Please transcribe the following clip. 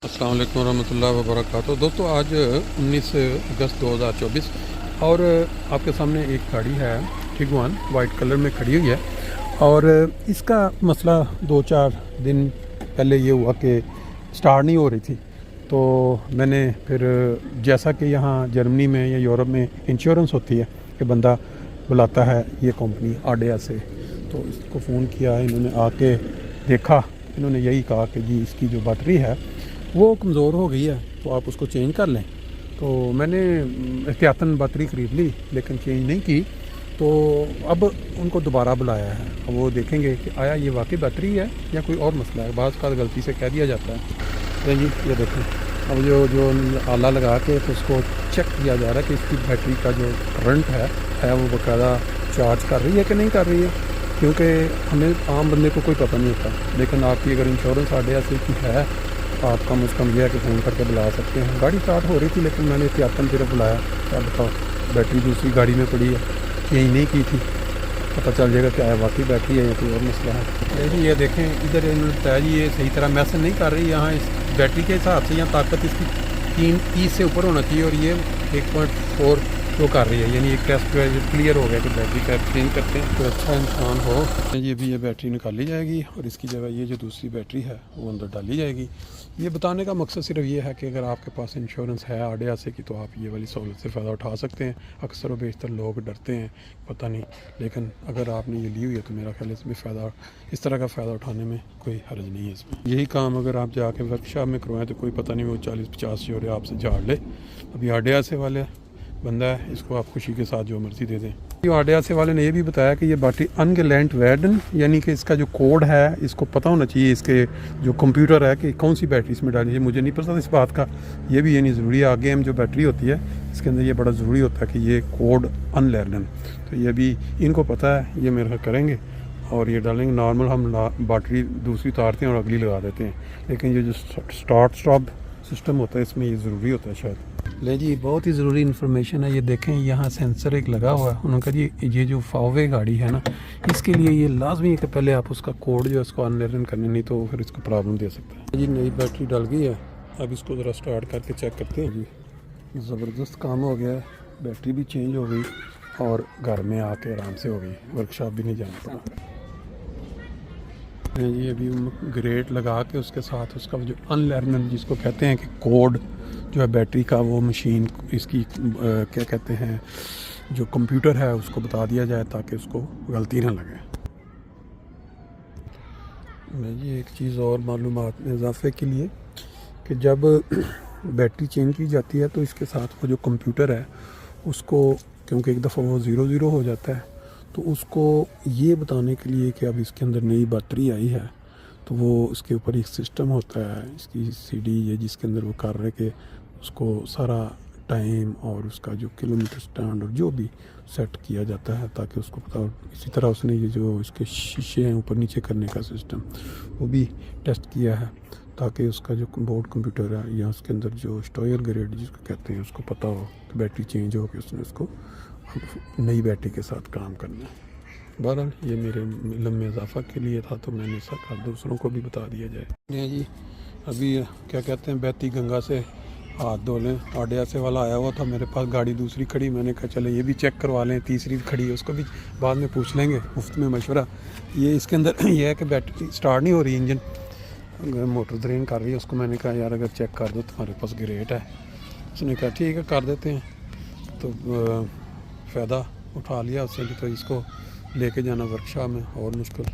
अस्सलाम वालेकुम रहमतुल्लाहि व बरकातहू। दोस्तों आज 19 अगस्त 2024 और आपके सामने एक गाड़ी है टिगुआन वाइट कलर में खड़ी हुई है और इसका मसला 2-4 दिन पहले ये हुआ कि स्टार्ट नहीं हो रही थी। तो मैंने फिर जैसा कि यहाँ जर्मनी में या यूरोप में इंश्योरेंस होती है कि बंदा बुलाता है ये कंपनी आडिया से, तो इसको फ़ोन किया, इन्होंने आके देखा, इन्होंने यही कहा कि जी इसकी जो बैटरी है वो कमज़ोर हो गई है तो आप उसको चेंज कर लें। तो मैंने एहतियातन बैटरी ख़रीद ली लेकिन चेंज नहीं की, तो अब उनको दोबारा बुलाया है। अब वो देखेंगे कि आया ये वाकई बैटरी है या कोई और मसला है। बाज़ का गलती से कह दिया जाता है। जी ये देखें, अब जो आला लगा के तो उसको चेक किया जा रहा है कि इसकी बैटरी का जो करंट है वो बाकायदा चार्ज कर रही है कि नहीं कर रही है, क्योंकि हमें आम बंदे को कोई पता नहीं होता। लेकिन आपकी अगर इंश्योरेंस आडिया से की है तो आप कम अज़ कम यह है कि फ़ोन करके बुला सकते हैं। गाड़ी स्टार्ट हो रही थी लेकिन मैंने एहतियातन फिर बुलाया, क्या बताओ बैटरी दूसरी गाड़ी में पड़ी है, चेंज नहीं की थी, पता चल जाएगा क्या है वाकई बैटरी है या कोई और मसला है। ये देखें इधर इन्होंने बताया जी ये सही तरह मैसेज नहीं कर रही। यहाँ इस बैटरी के हिसाब से यहाँ ताकत इसकी 330 से ऊपर होना चाहिए और ये 1.4 शो कर रही है, यानी एक टेस्ट क्लियर हो गया कि बैटरी का चेंज करते हैं तो अच्छा इंसान हो। ये बैटरी निकाली जाएगी और इसकी जगह ये जो दूसरी बैटरी है वो अंदर डाली जाएगी। ये बताने का मकसद सिर्फ ये है कि अगर आपके पास इंश्योरेंस है आडिया से की तो आप ये वाली सहूलत से फ़ायदा उठा सकते हैं। अक्सर व बेशतर लोग डरते हैं, पता नहीं, लेकिन अगर आपने ये ली हुई है तो मेरा ख्याल इसमें फ़ायदा, इस तरह का फ़ायदा उठाने में कोई हर्ज नहीं है इसमें। यही काम अगर आप जाके वर्कशॉप में करवाएं तो कोई पता नहीं वो 40-50 यूरो आपसे झाड़ ले। अभी आडिया से वाले बंदा है, इसको आप खुशी के साथ जो मर्ज़ी दे दें। आडिया से वाले ने ये भी बताया कि ये बैटरी अनगेलेंट वेडन, यानी कि इसका जो कोड है इसको पता होना चाहिए, इसके जो कंप्यूटर है कि कौन सी बैटरी इसमें डालनी है। मुझे नहीं पता इस बात का, ये भी यानी ज़रूरी है। आगे हम जो बैटरी होती है इसके अंदर ये बड़ा ज़रूरी होता है कि ये कोड अनलेर्न, तो ये भी इनको पता है, ये मेरे करेंगे और ये डालेंगे। नॉर्मल हम बैटरी दूसरी उतारते हैं और अगली लगा देते हैं, लेकिन ये जो स्टार्ट स्टॉप सिस्टम होता है इसमें ये ज़रूरी होता है शायद। ले जी बहुत ही ज़रूरी इन्फॉर्मेशन है। ये देखें यहाँ सेंसर एक लगा हुआ है, उन्होंने कहा जी ये जो फावे गाड़ी है ना इसके लिए ये लाजमी है कि पहले आप उसका कोड जो है उसको अनलर्न करने, नहीं तो फिर इसको प्रॉब्लम दे सकता है। जी नई बैटरी डल गई है, अब इसको ज़रा स्टार्ट करके चेक करते हैं। जी ज़बरदस्त काम हो गया है, बैटरी भी चेंज हो गई और घर में आके आराम से हो गई, वर्कशॉप भी नहीं जाना पड़ा। ये अभी ग्रेट लगा के उसके साथ उसका जो अनलर्न जिसको कहते हैं कि कोड जो है बैटरी का, वो मशीन इसकी क्या कहते हैं जो कंप्यूटर है उसको बता दिया जाए ताकि उसको गलती ना लगे। ये एक चीज़ और मालूमात में इजाफे के लिए कि जब बैटरी चेंज की जाती है तो इसके साथ वो जो कंप्यूटर है उसको, क्योंकि एक दफ़ा वो 0-0 हो जाता है, तो उसको ये बताने के लिए कि अब इसके अंदर नई बैटरी आई है तो वो इसके ऊपर एक सिस्टम होता है, इसकी सीडी ये जिसके अंदर वो कर रहे कि उसको सारा टाइम और उसका जो किलोमीटर स्टैंड और जो भी सेट किया जाता है ताकि उसको पता हो। इसी तरह उसने ये जो इसके शीशे हैं ऊपर नीचे करने का सिस्टम वो भी टेस्ट किया है ताकि उसका जो बोर्ड कंप्यूटर है या उसके अंदर जो स्टॉयर ग्रेड जिसको कहते हैं उसको पता हो कि बैटरी चेंज हो कि उसने उसको नई बैटरी के साथ काम करना है। बहरहाल ये मेरे इल्म में इजाफा के लिए था तो मैंने कहा दूसरों को भी बता दिया जाए। जी अभी क्या कहते हैं बहती गंगा से हाथ धो लें। आडिया से वाला आया हुआ था मेरे पास, गाड़ी दूसरी खड़ी, मैंने कहा चले ये भी चेक करवा लें, तीसरी खड़ी है उसको भी बाद में पूछ लेंगे, मुफ्त में मशवरा। ये इसके अंदर ये है कि बैटरी स्टार्ट नहीं हो रही, इंजन मोटर ड्रेन कर रही है। उसको मैंने कहा यार अगर चेक कर दो तुम्हारे पास ग्रेट है, उसने कहा ठीक है कर देते हैं। तो फ़ायदा उठा लिया उससे, तो इसको लेके जाना वर्कशॉप में और मुश्किल।